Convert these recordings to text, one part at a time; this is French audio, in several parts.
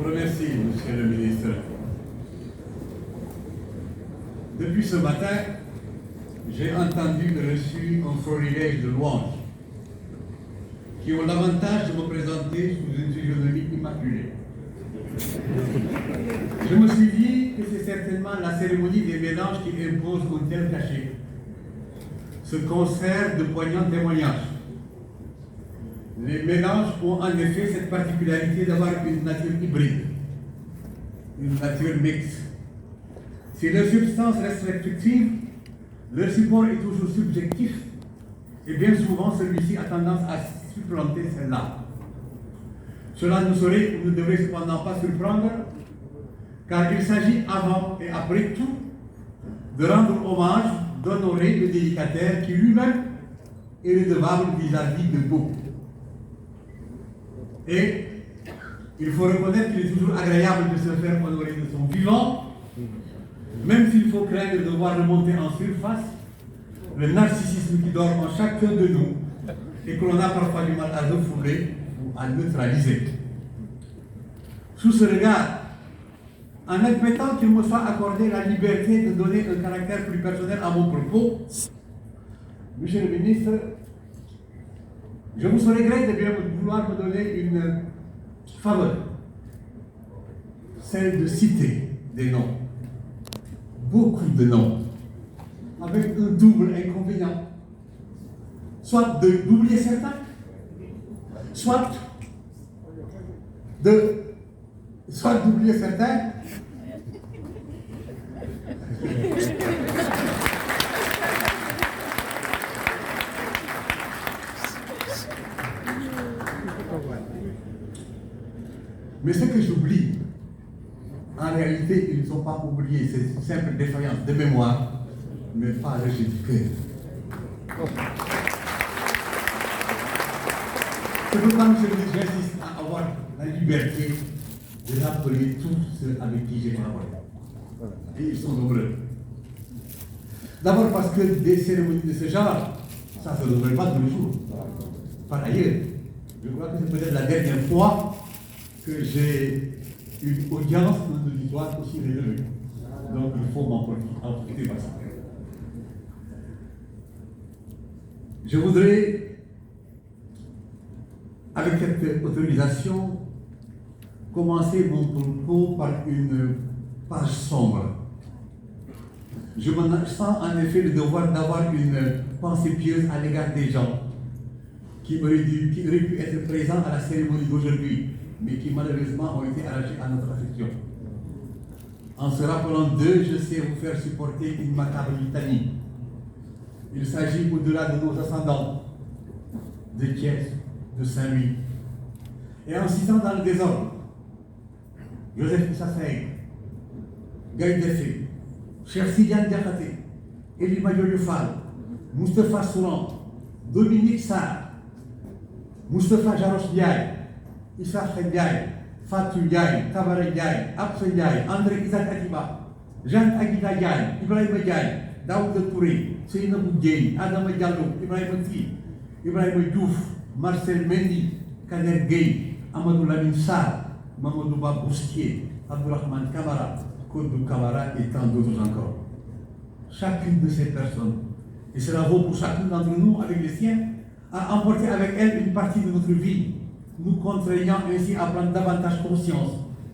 vous remercie, Monsieur le ministre. Depuis ce matin, j'ai entendu et reçu un florilège de louanges qui ont l'avantage de me présenter sous une physionomie immaculée. Je me suis dit que c'est certainement la cérémonie des mélanges qui impose un tel cachet. Ce concert de poignants témoignages. Les mélanges ont en effet cette particularité d'avoir une nature hybride, une nature mixte. Si leur substance reste restrictive, leur support est toujours subjectif, et bien souvent celui-ci a tendance à supplanter celle-là. Cela ne devrait cependant pas surprendre, car il s'agit avant et après tout de rendre hommage, d'honorer le dédicataire qui lui-même est redevable vis-à-vis de beaucoup. Et il faut reconnaître qu'il est toujours agréable de se faire honorer de son vivant, même s'il faut craindre de voir remonter en surface le narcissisme qui dort en chacun de nous et que l'on a parfois du mal à refouler ou à neutraliser. Sous ce regard, en admettant qu'il me soit accordé la liberté de donner un caractère plus personnel à mon propos, Monsieur le ministre, je vous serais gré de bien vouloir me donner une faveur, celle de citer des noms, beaucoup de noms, avec un double inconvénient, soit d'oublier certains, soit d'oublier certains. Mais ce que j'oublie, en réalité, ils ne sont pas oubliés, c'est une simple défaillance de mémoire, mais pas rejet du cœur. C'est pourquoi, monsieur le ministre, j'insiste à avoir la liberté de rappeler tous ceux avec qui j'ai collaboré. Et ils sont nombreux. D'abord parce que des cérémonies de ce genre, ça ne se devrait pas tous les jours. Par ailleurs, je crois que c'est peut-être la dernière fois que j'ai une audience d'un auditoire aussi relevé. Donc il faut en profiter par ça. Je voudrais, avec cette autorisation, commencer mon propos par une page sombre. Je me sens en effet le devoir d'avoir une pensée pieuse à l'égard des gens qui auraient pu être présents à la cérémonie d'aujourd'hui, mais qui malheureusement ont été arrachés à notre affection. En se rappelant d'eux, je sais vous faire supporter une macabre litanie. Il s'agit au-delà de nos ascendants, de Thiès, de Saint-Louis. Et en citant dans le désordre, Joseph Issa Saïd, Gaïd Defé, Cheikh Sidiane Diakhaté, Elie Madior Fall, Moustapha Souran, Dominique Sarr, Moustapha Jaroch Ndiaye, Issa Ndiaye, Fatou Ndiaye, Tabara Ndiaye, Absa Ndiaye, André Isaac Adiba, Jean Aguida Ndiaye, Ibrahima Ndiaye, Daouda Touré, Seynabou Gueye, Adama Diallo, Ibrahima Ty, Ibrahima Diouf, Marcel Mendy, Kader Gueye, Amadou Lamine Sarr, Mamadou Ba Bouskier, Abdourahmane Kamara, Kodou Kamara et tant d'autres encore. Chacune de ces personnes, et cela vaut pour chacun d'entre nous avec les siens, a emporté avec elle une partie de notre vie, nous contraignant ainsi à prendre davantage conscience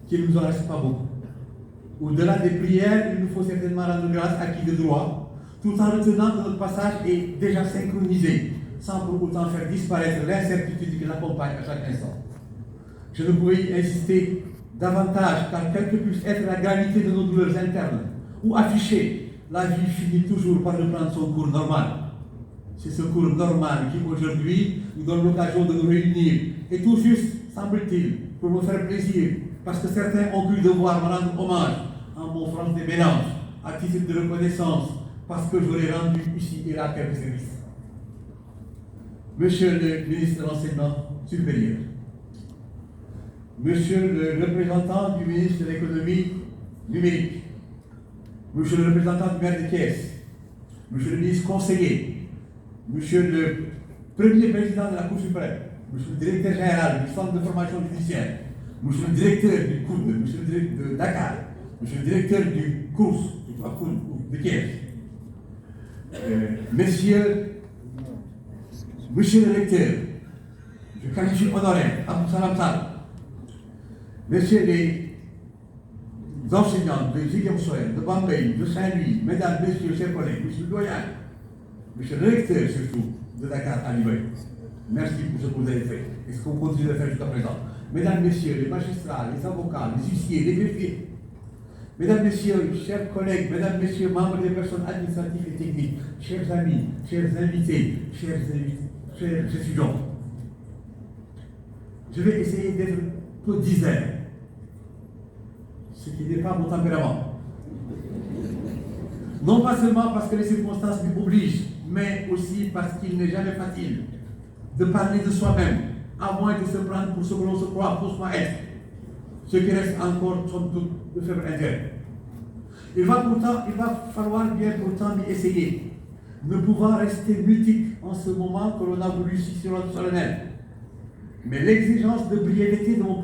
qu'il ne nous en reste pas beaucoup. Au-delà des prières, il nous faut certainement rendre grâce à qui de droit, tout en retenant que notre passage est déjà synchronisé, sans pour autant faire disparaître l'incertitude qui l'accompagne à chaque instant. Je ne pouvais y insister davantage, car quelle que puisse être la gravité de nos douleurs internes, ou afficher, la vie finit toujours par reprendre son cours normal. C'est ce cours normal qui aujourd'hui nous donne l'occasion de nous réunir, et tout juste, semble-t-il, pour me faire plaisir, parce que certains ont cru devoir me rendre hommage en m'offrant des mélanges, à titre de reconnaissance, parce que j'aurais rendu ici et là quelques services. Monsieur le ministre de l'Enseignement supérieur, Monsieur le représentant du ministre de l'Économie numérique, Monsieur le représentant du maire de Thiès, Monsieur le ministre conseiller, Monsieur le premier président de la Cour suprême, Monsieur le directeur général du centre de formation judiciaire, monsieur le directeur du COUD, monsieur le directeur de Dakar, monsieur le directeur du COURS, de Kiev, monsieur le recteur, je qualifie honoraire, Abdou Salam Sall, messieurs les enseignants de Ziguinchor, de Bambey, de Saint-Louis, mesdames, messieurs, chers collègues, monsieur le doyen, monsieur le recteur surtout de Dakar à Libreville, merci pour ce que vous avez fait et ce que vous continuez de faire jusqu'à présent. Mesdames, messieurs, les magistrats, les avocats, les huissiers, les greffiers, mesdames, messieurs, chers collègues, mesdames, messieurs, membres des personnes administratives et techniques, chers amis, chers invités, chers étudiants, je vais essayer d'être peu disert, ce qui n'est pas mon tempérament. Non pas seulement parce que les circonstances m'y obligent, mais aussi parce qu'il n'est jamais facile de parler de soi-même, à moins de se prendre pour ce que l'on se croit faussement être, ce qui reste encore sans doute de faible intérêt. Il va falloir bien pourtant m'y essayer, ne pouvant rester mutique en ce moment que l'on a voulu si solennel. Mais l'exigence de brièveté de mon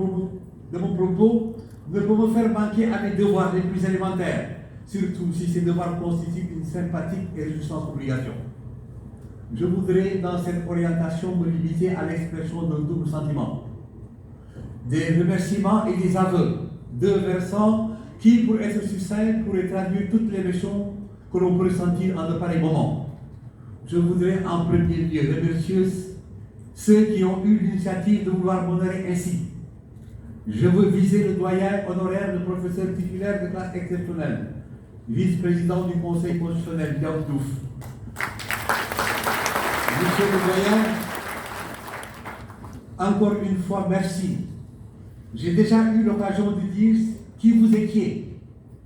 propos ne peut me faire manquer à mes devoirs les plus élémentaires, surtout si ces devoirs constituent une sympathique et réjouissante obligation. Je voudrais, dans cette orientation, me limiter à l'expression d'un double sentiment. Des remerciements et des aveux, deux versants qui, pour être succinct, pourraient traduire toutes les émotions que l'on peut ressentir en de pareils moments. Je voudrais en premier lieu remercier ceux qui ont eu l'initiative de vouloir m'honorer ainsi. Je veux viser le doyen honoraire de professeur titulaire de classe exceptionnelle, vice-président du Conseil constitutionnel, Diaw Diouf. Monsieur le doyen, encore une fois, merci. J'ai déjà eu l'occasion de dire qui vous étiez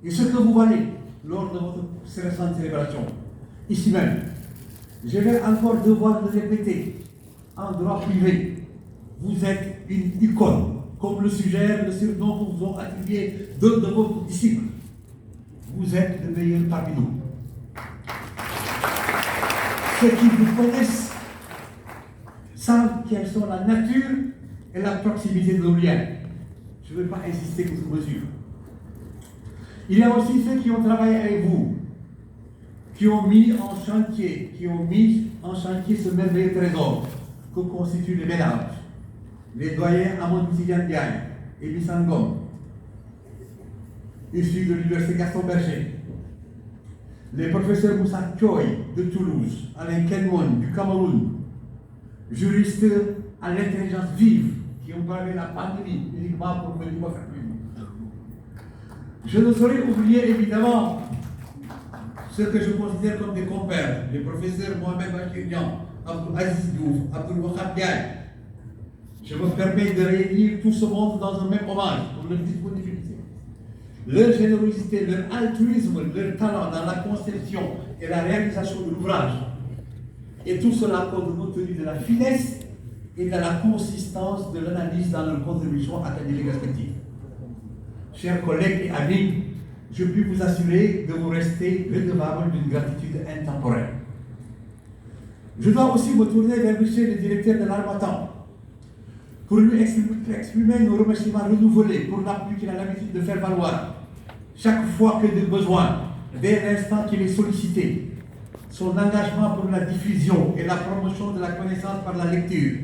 et ce que vous valez lors de votre récente célébration, ici même. Je vais encore devoir le répéter en droit privé. Vous êtes une icône, comme le suggère le surnom que vous ont attribué deux de vos disciples. Vous êtes le meilleur parmi nous. Ceux qui vous connaissent savent quelles sont la nature et la proximité de nos liens. Je ne vais pas insister sur cette mesure. Il y a aussi ceux qui ont travaillé avec vous, qui ont mis en chantier ce merveilleux trésor que constituent les mélanges. Les doyens Amadou Tidiane Diagne et Bissangom, issus de l'université Gaston Berger, les professeurs Moussa Thioy de Toulouse, Alain Kenmon du Cameroun, juristes à l'intelligence vive qui ont bravé la pandémie uniquement pour venir me faire plus. Je ne saurais oublier évidemment ceux que je considère comme des compères, les professeurs Mohamed Bachirian, Abdou Aziz Diouf, Abdou Wahab Diagne. Je me permets de réunir tout ce monde dans un même hommage pour leur disponibilité, leur générosité, leur altruisme, leur talent dans la conception et la réalisation de l'ouvrage. Et tout cela compte tenu de la finesse et de la consistance de l'analyse dans leurs contributions académiques respectives. Chers collègues et amis, je puis vous assurer de vous rester redevable d'une gratitude intemporelle. Je dois aussi me tourner vers monsieur le directeur de l'Harmattan pour lui exprimer nos remerciements renouvelés pour l'appui qu'il a l'habitude de faire valoir chaque fois que de besoin, dès l'instant qu'il est sollicité. Son engagement pour la diffusion et la promotion de la connaissance par la lecture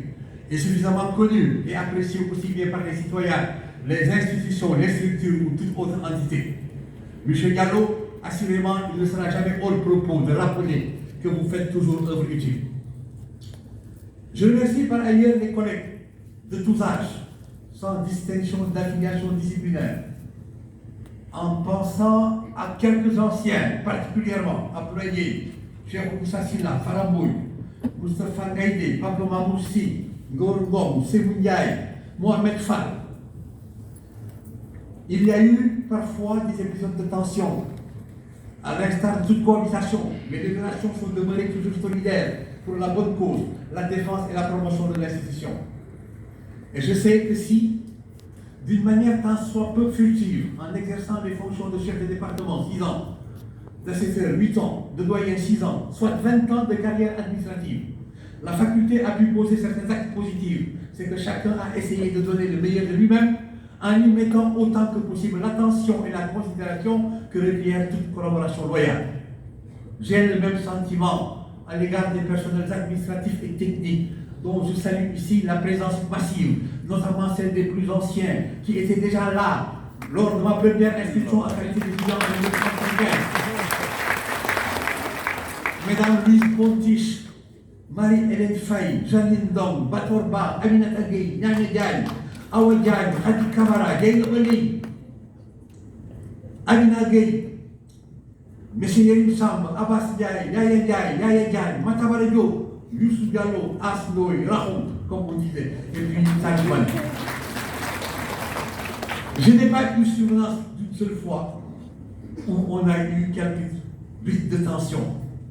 est suffisamment connu et apprécié aussi bien par les citoyens, les institutions, les structures ou toute autre entité. Monsieur Diallo, assurément, il ne sera jamais hors propos de rappeler que vous faites toujours œuvre utile. Je remercie par ailleurs les collègues de tous âges, sans distinction d'affiliation disciplinaire, en pensant à quelques anciens, particulièrement à Ployer, Cheikh Moussa Silla, Farambouy, Moustapha Gaïdé, Pablo Mamoussi, Ngor Ngom, Sebou Ndiaye, Mohamed Fall. Il y a eu parfois des épisodes de tension. À l'instar de toute cohabitation, mais les relations sont demeurées toujours solidaires pour la bonne cause, la défense et la promotion de l'institution. Et je sais que si, d'une manière tant soit peu furtive, en exerçant les fonctions de chef de département 6 ans, d'assesseur 8 ans, de doyen 6 ans, soit 20 ans de carrière administrative, la faculté a pu poser certains actes positifs, c'est que chacun a essayé de donner le meilleur de lui-même en y mettant autant que possible l'attention et la considération que requiert toute collaboration loyale. J'ai le même sentiment à l'égard des personnels administratifs et techniques, dont je salue ici la présence massive, notamment celle des plus anciens, qui étaient déjà là lors de ma première inscription à qualité d'étudiant en 1975. Mesdames Louise Pontiche, Marie-Hélène Faye, Janine Dong, Batorba, Aminata Gueye, Nyane Diagne, Awa Diagne, Hadi Kamara, Gaye Oli, Amina Gueye, M. Yerim Samb, Abbas Diaye, Yaya Diagne, Matabara Diop, Youssou Diallo, Asnoy, Rahon, comme on disait, et puis Taliban. Je n'ai pas eu souvenance d'une seule fois où on a eu quelques briques de tension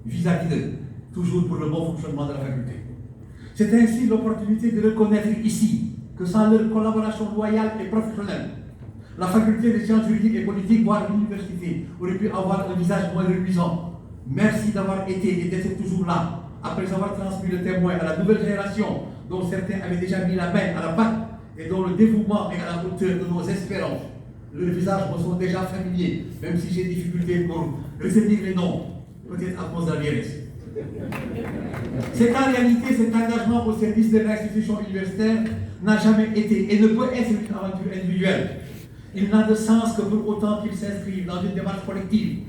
vis-à-vis d'eux, toujours pour le bon fonctionnement de la faculté. C'est ainsi l'opportunité de reconnaître ici que sans leur collaboration loyale et professionnelle, la faculté des sciences juridiques et politiques, voire l'université, aurait pu avoir un visage moins reluisant. Merci d'avoir été et d'être toujours là, après avoir transmis le témoin à la nouvelle génération, dont certains avaient déjà mis la main à la pâte et dont le dévouement est à la hauteur de nos espérances. Leurs visages me sont déjà familiers, même si j'ai difficulté pour retenir les noms, peut-être à cause de la vieillesse. C'est en réalité cet engagement au service de l'institution universitaire n'a jamais été et ne peut être une aventure individuelle. Il n'a de sens que pour autant qu'il s'inscrive dans une démarche collective.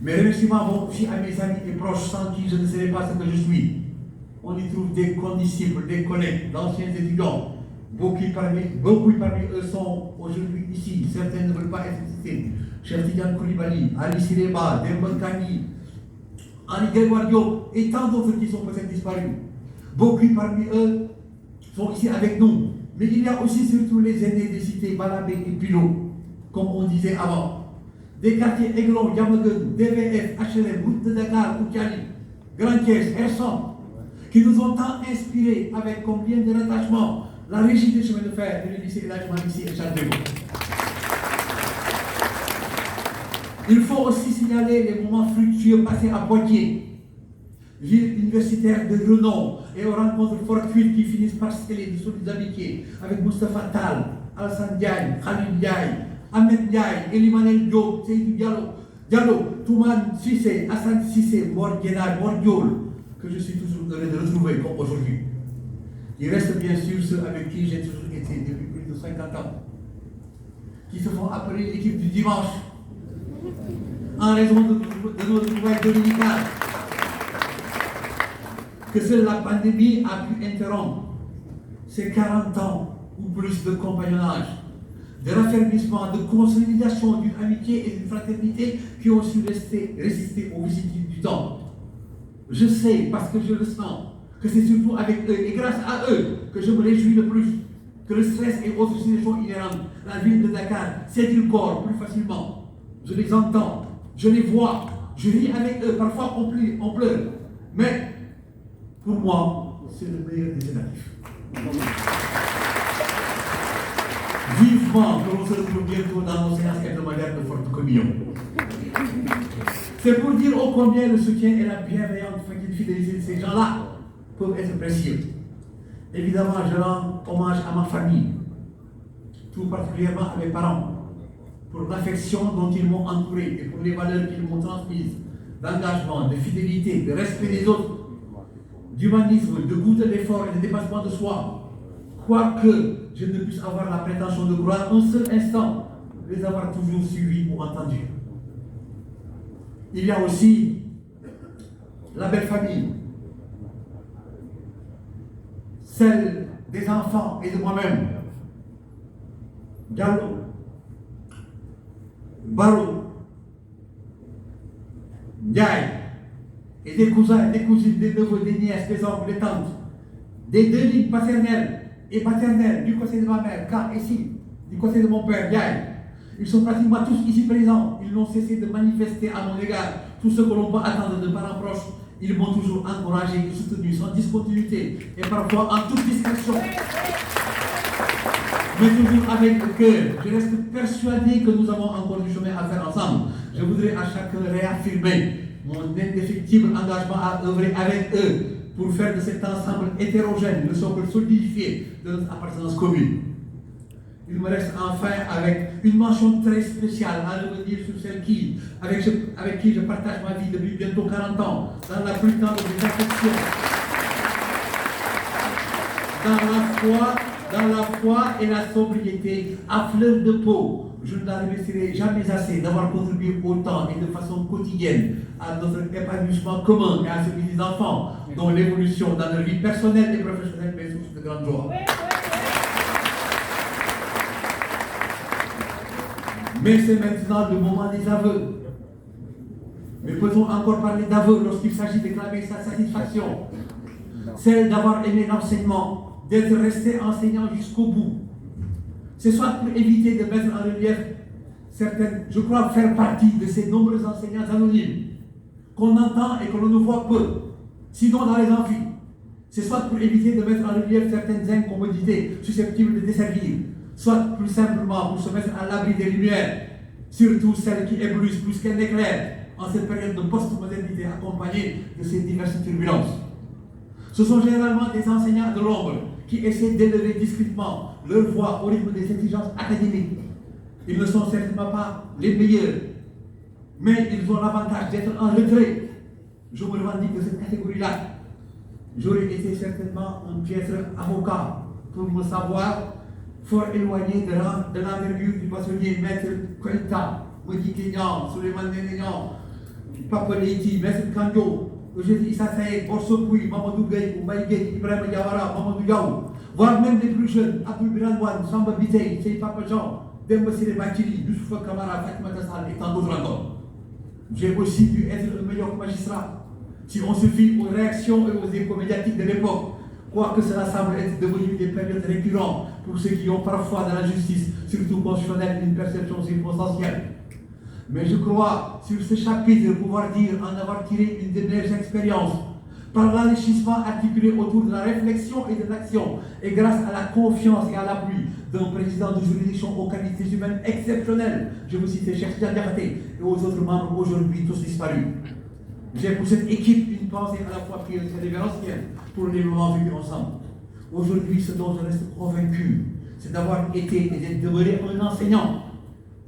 Mes remerciements vont aussi à mes amis et proches sans qui je ne serais pas ce que je suis. On y trouve des condisciples, des collègues, d'anciens étudiants. Beaucoup parmi eux sont aujourd'hui ici. Certains ne veulent pas être cités. Cheikh Tidiane Koulibaly, Ali Sireba, Demba Kani, Henri Grégoire Diop et tant d'autres qui sont peut-être disparus. Beaucoup parmi eux sont ici avec nous. Mais il y a aussi surtout les aînés des cités Balabé et Pilot, comme on disait avant. Des quartiers Aiglon, Yamagun, DVF, HLM, Route de Dakar, Oukiali, Grand Thiès, Ersan, qui nous ont tant inspirés avec combien de rattachements la régie des chemins de fer de l'lycée Elhadji Malick Sy et Charles de Gaulle. Il faut aussi signaler les moments fructueux passés à Poitiers, ville universitaire de renom, et aux rencontres fortuites qui finissent par sceller de solides amitiés avec Moustapha Tal, Alassane Diagne, Khalil Diagne, Ahmed Diagne, Elimanel Diop, Seydou Diallo, Touman Sissé, Hassan Sissé, Mor Guénard, Mor Diol, que je suis toujours heureux de retrouver comme aujourd'hui. Il reste bien sûr ceux avec qui j'ai toujours été depuis plus de 50 ans, qui se font appeler l'équipe du dimanche, en raison de notre travail dominical, que seule la pandémie a pu interrompre. Ces 40 ans ou plus de compagnonnage, de raffermissement, de consolidation d'une amitié et d'une fraternité qui ont su résister aux vicissitudes du temps. Je sais, parce que je le sens, que c'est surtout avec eux et grâce à eux que je me réjouis le plus, que le stress et autres situations inhérentes, la ville de Dakar s'étire corps plus facilement. Je les entends, je les vois, je ris avec eux, parfois on pleure. Mais pour moi, c'est le meilleur des natifs. Vivement que l'on se retrouve bientôt dans nos séances hebdomadaires de forte communion. C'est pour dire ô combien le soutien et la bienveillante fidélité de ces gens-là peuvent être précieux. Évidemment, je rends hommage à ma famille, tout particulièrement à mes parents, pour l'affection dont ils m'ont entouré et pour les valeurs qu'ils m'ont transmises, d'engagement, de fidélité, de respect des autres, d'humanisme, de goût de l'effort et de dépassement de soi. Quoique je ne puisse avoir la prétention de croire un seul instant les avoir toujours suivis ou entendus. Il y a aussi la belle famille, celle des enfants et de moi-même. Diallo, Baro, Ndiaye, et des cousins, des cousines, des neveux, des nièces, des oncles, des tantes, des deux lignes paternelles et paternelles du côté de ma mère, car ici, du côté de mon père, Ndiaye. Ils sont pratiquement tous ici présents. Ils n'ont cessé de manifester à mon égard tout ce que l'on peut attendre de parents proches. Ils m'ont toujours encouragé et soutenu sans discontinuité et parfois en toute discrétion. Mais toujours avec le cœur. Je reste persuadé que nous avons encore du chemin à faire ensemble. Je voudrais à chacun réaffirmer mon indéfectible engagement à œuvrer avec eux pour faire de cet ensemble hétérogène le socle solidifié de notre appartenance commune. Il me reste enfin avec une mention très spéciale à revenir sur celle avec qui je partage ma vie depuis bientôt 40 ans, dans la plus tendre des affections, dans la foi et la sobriété, à fleur de peau. Je ne la remercierai jamais assez d'avoir contribué autant et de façon quotidienne à notre épanouissement commun et à celui des enfants, dont l'évolution dans leur vie personnelle et professionnelle m'est source de grande joie. Mais c'est maintenant le moment des aveux. Mais peut-on encore parler d'aveux lorsqu'il s'agit de clamer sa satisfaction? Celle d'avoir aimé l'enseignement, d'être resté enseignant jusqu'au bout. C'est soit pour éviter de mettre en relief certaines, je crois faire partie de ces nombreux enseignants anonymes qu'on entend et que l'on ne voit peu, sinon dans les amphis. C'est soit pour éviter de mettre en relief certaines incommodités susceptibles de desservir, soit plus simplement pour se mettre à l'abri des lumières, surtout celles qui éblouissent plus qu'elles n'éclairent en cette période de post-modernité accompagnée de ces diverses turbulences. Ce sont généralement des enseignants de l'ombre qui essaient d'élever discrètement leur voix au rythme des exigences académiques. Ils ne sont certainement pas les meilleurs, mais ils ont l'avantage d'être en retrait. Je me revendique de cette catégorie-là. J'aurais été certainement un piètre avocat pour me savoir fort éloigné de l'envergure du bâtonnier Maître Koïta, Modi Kenyan, Suleiman Nenyan, Papa Leiti, Maître Kanjo, Eugénie Issa Saïd, Borso Pouy, Mamadou Gueye, Oumaï Gueye, Ibrahima Diawara, Mamadou Diaw, voire même les plus jeunes, Abdul Biranwan, Samba Bitey, Sey Papa Jean, Demba Siré Bakili, Youssoufa Kamara, Fatima Tassal et tant d'autres encore. J'ai aussi dû être le meilleur magistrat. Si on se fie aux réactions et aux échos médiatiques de l'époque, quoique cela semble être devenu des périodes récurrentes pour ceux qui ont parfois dans la justice, surtout constitutionnelle, une perception circonstancielle. Mais je crois, sur ce chapitre, pouvoir dire en avoir tiré une des meilleures expériences, par l'enrichissement articulé autour de la réflexion et de l'action, et grâce à la confiance et à l'appui d'un président de juridiction aux qualités humaines exceptionnelles, je vous cite Cheikh Tidiane Diakhaté et aux autres membres aujourd'hui tous disparus. J'ai pour cette équipe une pensée à la fois pieuse et révérencielle pour les moments vécus ensemble. Aujourd'hui, ce dont je reste convaincu, c'est d'avoir été et d'être demeuré un enseignant.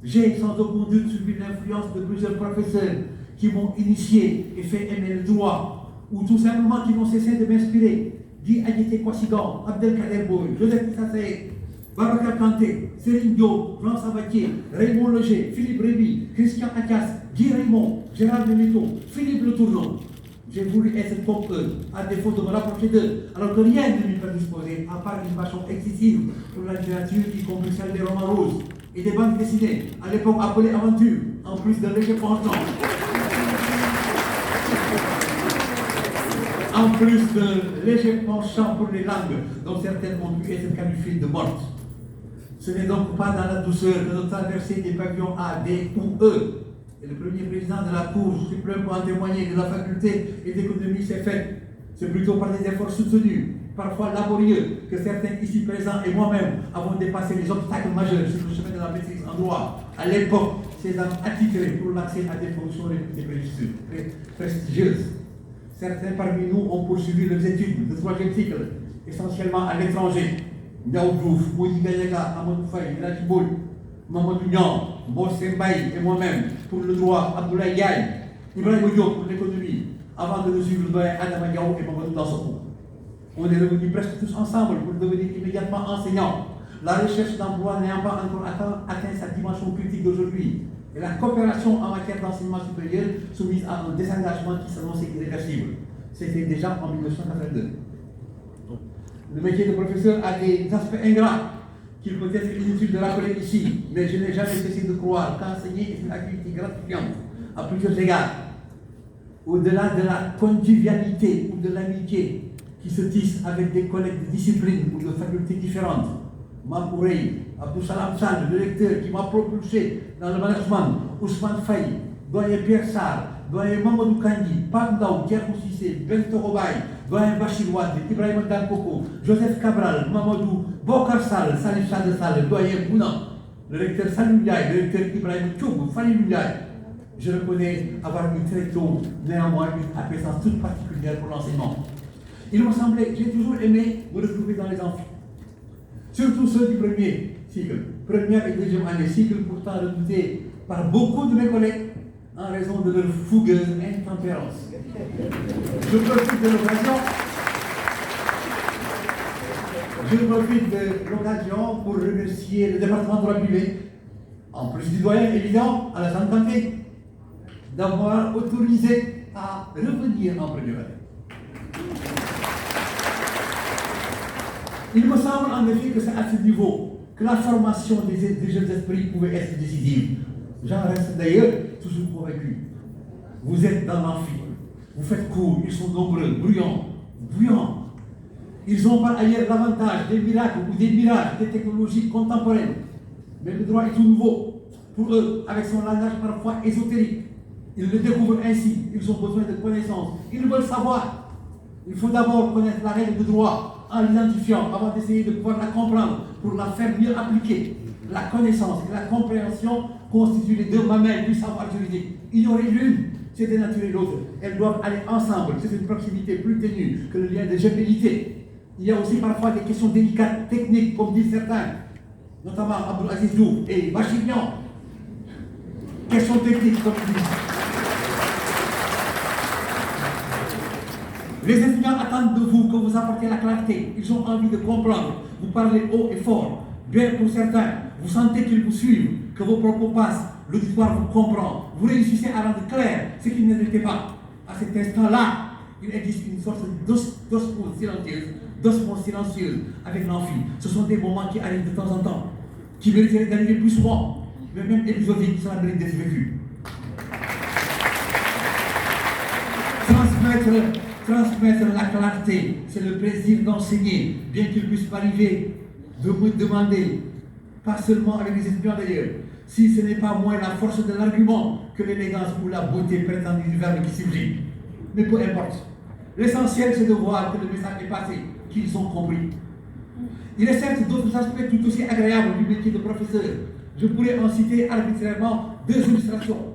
J'ai sans aucun doute subi l'influence de plusieurs professeurs qui m'ont initié et fait aimer le droit, ou tout simplement qui n'ont cessé de m'inspirer. Guy Adjité Kwasigan, Abdelkader Boy, Joseph Issa Saïd, Babacar Kanté, Céline Diop, Jean Sabatier, Raymond Leger, Philippe Rémy, Christian Akias, Guy Raymond, Gérard Benito, Philippe Le Tourneau. J'ai voulu être comme eux, à défaut de me rapprocher d'eux, alors que rien ne m'y prédisposait, à part une passion excessive pour la littérature, y compris celle des romans roses et des bandes dessinées, à l'époque appelées aventure, en plus de léger penchant. En plus de léger penchant pour les langues, dont certaines ont pu être qualifiées de mortes. Ce n'est donc pas dans la douceur de notre traversée des pavillons A, D ou E. Et le premier président de la Cour suprême pour en témoigner de la faculté et d'économie s'est fait. C'est plutôt par des efforts soutenus, parfois laborieux, que certains ici présents et moi-même avons dépassé les obstacles majeurs sur le chemin de la maîtrise en droit. À l'époque, ces hommes attitrés pour l'accès à des fonctions prestigieuses. Certains parmi nous ont poursuivi leurs études de troisième cycle, essentiellement à l'étranger. Ndiaw Diouf, Moïse Gayaga, Amadou Faye, Elhadji Boy, Mamadou Niang, Bossé Mbaye et moi-même pour le droit, Abdoulaye Yaye, Ibrahima Diop pour l'économie, avant de nous suivre le doyen Adama Diaw et Mamadou Dansokho. On est revenus presque tous ensemble pour devenir immédiatement enseignants. La recherche d'emploi n'ayant pas encore atteint sa dimension critique d'aujourd'hui, et la coopération en matière d'enseignement supérieur soumise à un désengagement qui s'annonçait irréversible. C'était déjà en 1982. Le métier de professeur a des aspects ingrats qu'il peut être inutile de rappeler ici, mais je n'ai jamais cessé de croire qu'enseigner est une activité gratifiante à plusieurs égards. Au-delà de la convivialité ou de l'amitié qui se tisse avec des collègues de disciplines ou de facultés différentes, Makourey, Abdou Salam Sall, le lecteur qui m'a propulsé dans le management, Ousmane Faye, doyen Pierre Sarr, doyen Mamadou Kandji, Pape Ndaw, Thierno Cissé, Bento Robaye, doyen Bachir Wade, Ibrahima Dankoko, Joseph Cabral, Mamadou, Bokar Sall, Salif Sade Sall, doyen Bouna, le lecteur Salou Ndiaye, le lecteur Ibrahima Thioub, Fanny Ndiaye. Je reconnais avoir eu très tôt, néanmoins, une appétence toute particulière pour l'enseignement. Il me semblait, j'ai toujours aimé me retrouver dans les amphis. Surtout ceux du premier cycle. première et deuxième année, cycle pourtant redouté par beaucoup de mes collègues en raison de leur fougueuse intempérance. Je profite de l'occasion pour remercier le département de droit privé, en plus du doyen évident à la santé, d'avoir autorisé à revenir en première année. Il me semble en effet que c'est à ce niveau que la formation des jeunes esprits pouvait être décisive. J'en reste d'ailleurs toujours convaincu. Vous êtes dans l'amphi, vous faites cours, ils sont nombreux, bruyants. Ils ont par ailleurs l'avantage des miracles ou des mirages des technologies contemporaines. Mais le droit est tout nouveau pour eux, avec son langage parfois ésotérique. Ils le découvrent ainsi, ils ont besoin de connaissances, ils veulent savoir. Il faut d'abord connaître la règle de droit en l'identifiant avant d'essayer de pouvoir la comprendre pour la faire mieux appliquer. La connaissance et la compréhension constituent les deux mamelles du savoir juridique. Ignorer l'une, c'est dénaturer l'autre. Elles doivent aller ensemble. C'est une proximité plus ténue que le lien de gémellité. Il y a aussi parfois des questions délicates, techniques, comme disent certains, notamment Abdul Aziz Diouf et Bachirian. Questions techniques, comme ils disent. Les étudiants attendent de vous que vous apportiez la clarté. Ils ont envie de comprendre. Vous parlez haut et fort. Bien pour certains, vous sentez qu'ils vous suivent, que vos propos passent. L'auditoire vous comprend. Vous réussissez à rendre clair ce qui ne l'était pas. À cet instant-là, il existe une sorte d'osmose silencieuse avec l'amphi. Ce sont des moments qui arrivent de temps en temps, qui mériteraient d'arriver plus souvent, mais même épisodiques, cela mérite d'être vécu. Transmettre la clarté, c'est le plaisir d'enseigner, bien qu'il puisse m'arriver de me demander, pas seulement avec les étudiants d'ailleurs, si ce n'est pas moins la force de l'argument que l'élégance ou la beauté prétendue du verbe qui sublime. Mais peu importe. L'essentiel, c'est de voir que le message est passé, qu'ils ont compris. Il est certes d'autres aspects tout aussi agréables du métier de professeur. Je pourrais en citer arbitrairement 2 illustrations.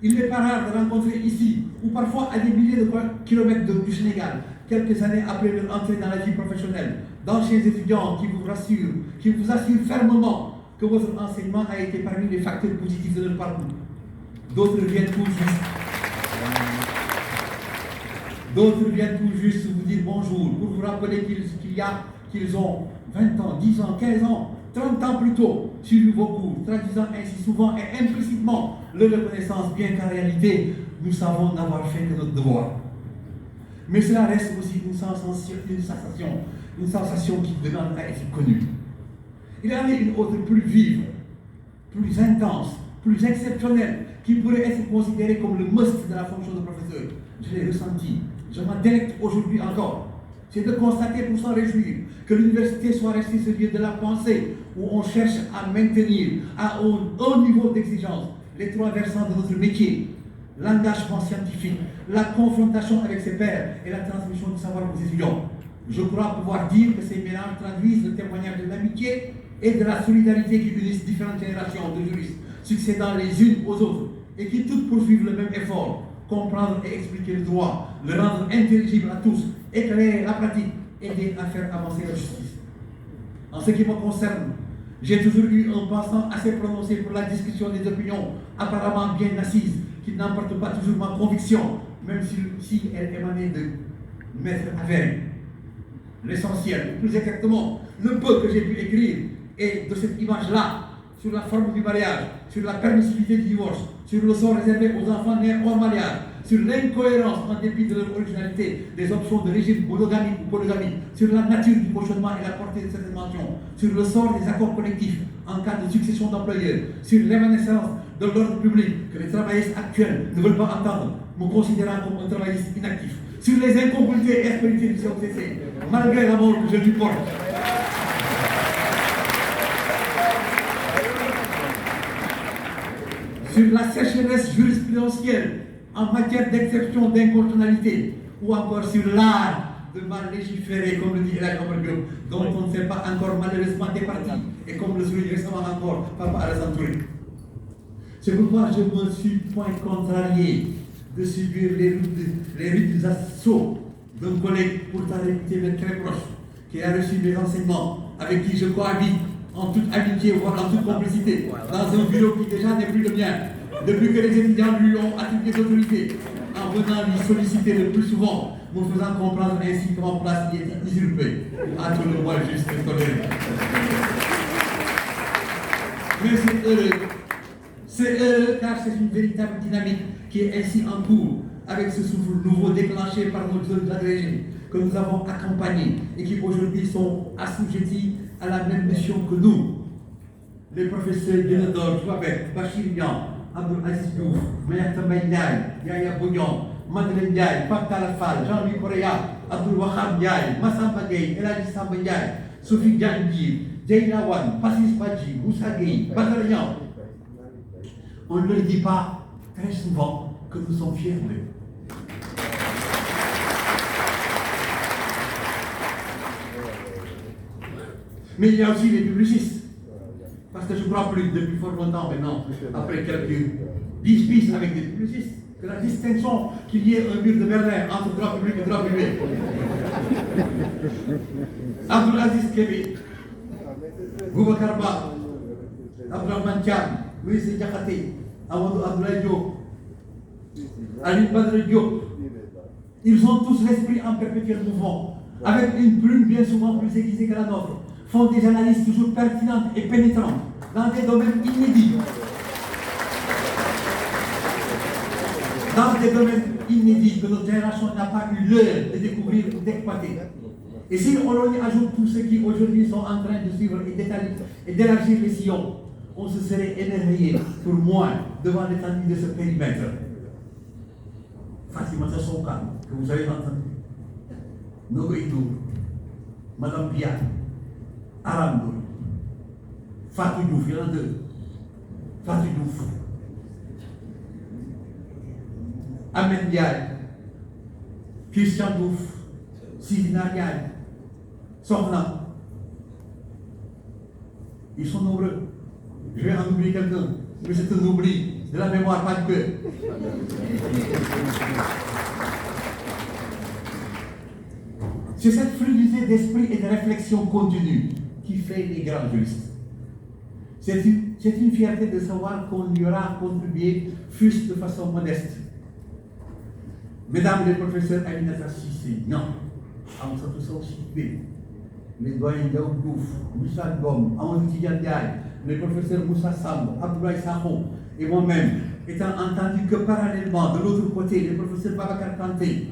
Il n'est pas rare de rencontrer ici, ou parfois à des milliers de kilomètres du Sénégal, quelques années après leur entrée dans la vie professionnelle, d'anciens étudiants qui vous assurent fermement que votre enseignement a été parmi les facteurs positifs de leur parcours. D'autres viennent tout juste vous dire bonjour, pour vous rappeler qu'ils ont 20 ans, 10 ans, 15 ans, 30 ans plus tôt, suivi vos cours, traduisant ainsi souvent et implicitement leur reconnaissance, bien qu'en réalité, nous savons n'avoir fait que notre devoir. Mais cela reste aussi une sensation qui demande à être connue. Il y en a une autre plus vive, plus intense, plus exceptionnelle, qui pourrait être considérée comme le must de la fonction de professeur. Je l'ai ressenti, je m'en délecte aujourd'hui encore. C'est de constater pour s'en réjouir que l'université soit restée ce lieu de la pensée où on cherche à maintenir à un haut niveau d'exigence les 3 versants de notre métier: l'engagement scientifique, la confrontation avec ses pairs et la transmission du savoir aux étudiants. Je crois pouvoir dire que ces mélanges traduisent le témoignage de l'amitié et de la solidarité qui unissent différentes générations de juristes, succédant les unes aux autres, et qui toutes poursuivent le même effort: comprendre et expliquer le droit, le rendre intelligible à tous, éclairer la pratique, aider à faire avancer la justice. En ce qui me concerne, j'ai toujours eu un pensant assez prononcé pour la discussion des opinions apparemment bien assises, qui n'emportent pas toujours ma conviction, même si elle émanait de maîtres avérés. L'essentiel, plus exactement, le peu que j'ai pu écrire est de cette image-là, sur la forme du mariage, sur la permissivité du divorce, sur le sort réservé aux enfants nés hors mariage, sur l'incohérence, en dépit de leur originalité, des options de régime monogamique ou polygamique, sur la nature du cautionnement et la portée de certaines mentions, sur le sort des accords collectifs en cas de succession d'employeurs, sur l'évanescence de l'ordre public que les travaillistes actuels ne veulent pas entendre, me considérant comme un travailliste inactif, sur les incongruités et aspérités du COCC, malgré la mort que je lui porte. Sur la sécheresse jurisprudentielle en matière d'exception d'inconstitutionnalité, ou encore sur l'art de mal légiférer, comme le dit El Hadj Omar Diop, dont on ne sait pas encore malheureusement départi, et comme le souligne récemment encore Papa Alassane Touré. C'est pourquoi je ne me suis point contrarié de subir les rudes assauts d'un collègue pourtant réputé d'être très proche, qui a reçu des enseignements, avec qui je cohabite en toute amitié, voire en toute complicité, dans un bureau qui déjà n'est plus le mien, depuis que les étudiants lui ont attribué d'autorité, en venant lui solliciter le plus souvent, me faisant comprendre ainsi que mon place y était usurpée, à tout le moins juste et toléré. Mais c'est heureux car c'est une véritable dynamique qui est ainsi en cours, avec ce souffle nouveau déclenché par nos jeunes agrégés que nous avons accompagnés et qui aujourd'hui sont assujettis à la même mission que nous. Les professeurs Djenador, Jouabek, Bachir Niang, Abdul Aziz Diouf, Maître Ndiaye, Yaya Bouillon, Madeleine Ndiaye, Pape Talafal, Jean-Louis Correa, Abdul Wahab Ndiaye, Massamba Gueye, El Hadji Samba Ndiaye, Sophie Dianji, Djeyna Wan, Passis Badji, Moussa Gueye, Badara Niang. On ne leur dit pas très souvent que nous sommes fiers d'eux. Mais il y a aussi les publicistes. Parce que je crois plus depuis fort longtemps maintenant, après quelques bisbis avec des publicistes, que la distinction qu'il y ait un mur de Berlin entre droit public et droit privé. Abdul Aziz Kébé, Boubacar Ba, Abdourahmane Thiam, Louis Diakhaté, Amadou Abdoulaye Diop, Ali Badr Diop, ils ont tous l'esprit en perpétuel mouvement, avec une plume bien souvent plus aiguisée que la nôtre, font des analyses toujours pertinentes et pénétrantes dans des domaines inédits. Dans des domaines inédits que notre génération n'a pas eu l'heure de découvrir ou d'exploiter. Et si on y ajoute tous ceux qui aujourd'hui sont en train de suivre et d'élargir les sillons, on se serait émerveillé pour moins devant l'étendue de ce périmètre. Fatimata Sonkan, que vous avez entendu, Nogoïtou, Madame Pia, Aramdo, Fatou Diouf, il y en a deux. Fatou Diouf, Ahmed Ndiaye, Christian Diouf, Sidina Ndiaye, Sorna. Ils sont nombreux. Je vais en oublier quelqu'un, mais c'est un oubli de la mémoire, pas de cœur. C'est cette fluidité d'esprit et de réflexion continue qui fait les grands juristes. C'est une fierté de savoir qu'on y aura contribué, fût-ce de façon modeste. Mesdames les professeurs Aminata Cissé, non, Amsatou Sow Sidibé, les doyens Daoud Diouf, Moussa Ngom, Amadou Tidiane Ndiaye, les professeurs Moussa Samb, Abdoulaye Sakho et moi-même, étant entendu que parallèlement, de l'autre côté, les professeurs Babacar Kanté,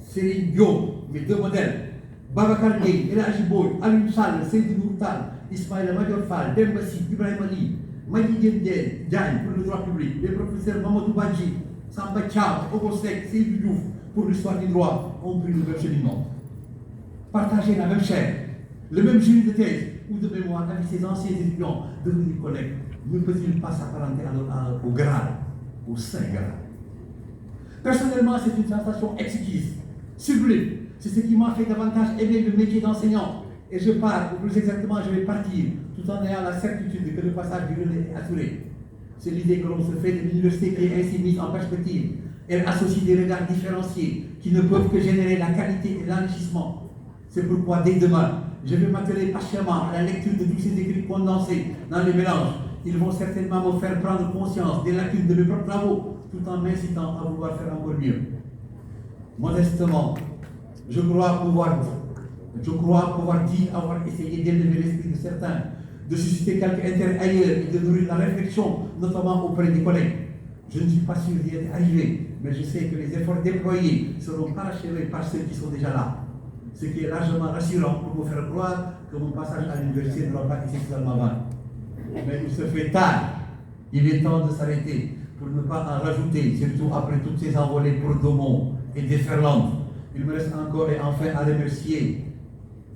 Serigne Diop, mes deux modèles, Babacar Gueye, El Hadji Boy, Alioune Sall, Seydou Nour Tall, Ismaïla Madior Fall, Demba Sy, Ibrahima Ly, Madjiguène Diagne pour le droit public, les professeurs Mamadou Badji, Samba Thiam, Ogosek, Seydou Diouf pour l'histoire du droit ont pris le même cheminement. Partager la même chair, le même jury de thèse ou de mémoire avec ses anciens étudiants devenus collègues, ne peut-il pas s'apparenter au grade, au saint grade? Personnellement, c'est une sensation exquise, sublime. C'est ce qui m'a fait davantage aimer le métier d'enseignant. Et je pars, ou plus exactement, je vais partir, tout en ayant la certitude que le passage du relais est assuré. C'est l'idée que l'on se fait de l'université qui est ainsi mise en perspective. Elle associe des regards différenciés qui ne peuvent que générer la qualité et l'enrichissement. C'est pourquoi dès demain, je vais m'atteler patiemment à la lecture de tous ces écrits condensés dans les mélanges. Ils vont certainement me faire prendre conscience des lacunes de mes propres travaux, tout en m'incitant à vouloir faire encore mieux. Modestement, je crois pouvoir dire avoir essayé d'élever l'esprit de certains, de susciter quelque intérêt ailleurs et de nourrir la réflexion, notamment auprès des collègues. Je ne suis pas sûr d'y être arrivé, mais je sais que les efforts déployés seront parachevés par ceux qui sont déjà là. Ce qui est largement rassurant pour me faire croire que mon passage à l'université n'aura pas été totalement vain. Mais il se fait tard. Il est temps de s'arrêter pour ne pas en rajouter, surtout après toutes ces envolées pour Domon et déferlantes. Il me reste encore et enfin à remercier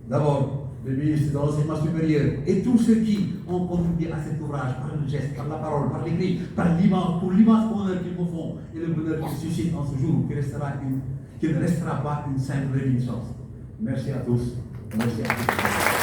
d'abord le ministre de l'Enseignement supérieur et tous ceux qui ont contribué à cet ouvrage par le geste, par la parole, par l'écrit, pour l'immense honneur qu'ils me font et le bonheur qu'ils suscitent en ce jour qui ne restera pas une simple réminiscence. Merci à tous. Merci à tous.